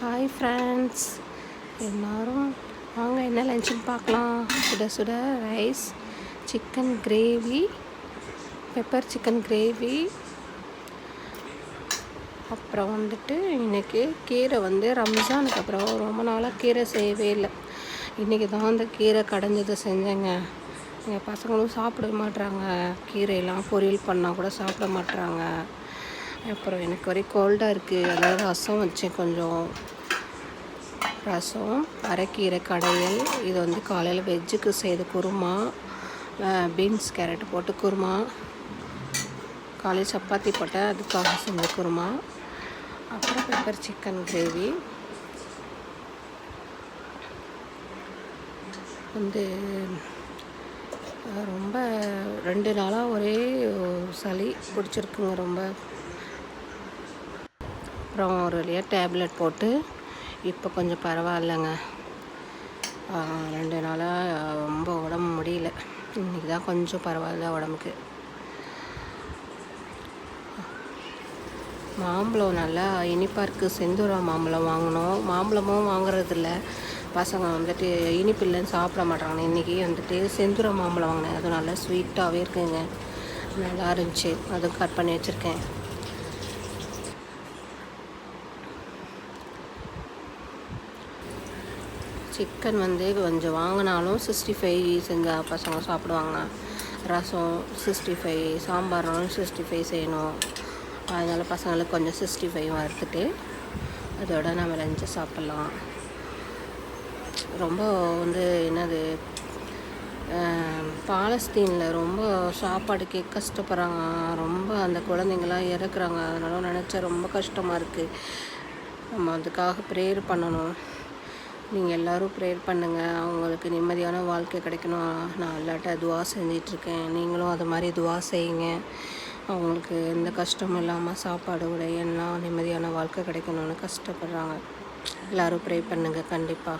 Hi friends, எல்லோரும் வாங்க என்ன லஞ்சுன்னு பார்க்கலாம். சுட சுட rice, chicken gravy, pepper chicken gravy, அப்புறம் வந்துட்டு இன்றைக்கி கீரை ரம்ஜானுக்கு அப்புறம் ரொம்ப நாளாக கீரை செய்யவே இல்லை. இன்றைக்கி தான் அந்த கீரை கடைஞ்சதை செஞ்சேங்க. எங்கள் பசங்களும் சாப்பிட மாட்றாங்க, கீரையெல்லாம் பொரியல் பண்ணால் கூட சாப்பிட மாட்றாங்க. அப்புறம் எனக்கு ஒரே கோல்டாக இருக்குது, அதனால் ரசம் வச்சேன். கொஞ்சம் ரசம், அரைக்கீரை கடையல். இது காலையில் வெஜ்ஜுக்கு செய்த குருமா, பீன்ஸ் கேரட் போட்டு குருமா. காலையில் சப்பாத்தி போட்டேன், அதுக்காக செஞ்ச குருமா. அப்புறம் பெப்பர் சிக்கன் கிரேவி. ரொம்ப 2 நாளாக ஒரே சளி பிடிச்சிருக்குங்க ரொம்ப. அப்புறம் ஒரு வழியாக டேப்லெட் போட்டு இப்போ கொஞ்சம் பரவாயில்லைங்க. 2 நாளாக ரொம்ப உடம்பு முடியல. இன்றைக்கி தான் கொஞ்சம் பரவாயில்ல உடம்புக்கு. மாம்பழம் நல்லா இனிப்பாக இருக்குது. செந்தூரா மாம்பழம் வாங்கினோம். மாம்பழமும் வாங்குறதில்ல பசங்க, இனிப்பு இல்லைன்னு சாப்பிட மாட்டாங்க. இன்றைக்கி செந்தூரா மாம்பழம் வாங்கினேன். அதுவும் நல்லா ஸ்வீட்டாகவே இருக்குங்க, நல்லா இருந்துச்சு. அதுவும் கட் பண்ணி வச்சுருக்கேன். சிக்கன் கொஞ்சம் வாங்கினாலும் 65 செஞ்சால் பசங்க சாப்பிடுவாங்க. ரசம் 65, சாம்பார்னாலும் 65 செய்யணும். அதனால் பசங்களுக்கு கொஞ்சம் 65 வறுத்துட்டு அதோட நம்ம லஞ்சை சாப்பிட்லாம். ரொம்ப பாலஸ்தீனில் ரொம்ப சாப்பாடுக்கே கஷ்டப்படுறாங்க. ரொம்ப அந்த குழந்தைங்களாம் இறக்குறாங்க. அதனால நினச்சா ரொம்ப கஷ்டமாக இருக்குது. நம்ம அதுக்காக ப்ரேயர் பண்ணணும். நீங்கள் எல்லோரும் ப்ரேயர் பண்ணுங்கள், அவங்களுக்கு நிம்மதியான வாழ்க்கை கிடைக்கணும். நான் அல்லாட்ட துவா செஞ்சிட்ருக்கேன். நீங்களும் அது மாதிரி துவா செய்யுங்க. அவங்களுக்கு எந்த கஷ்டமும் இல்லாமல் சாப்பாடு உடை எல்லாம் நிம்மதியான வாழ்க்கை கிடைக்கணும்னு கஷ்டப்படுறாங்க. எல்லோரும் ப்ரே பண்ணுங்கள் கண்டிப்பாக.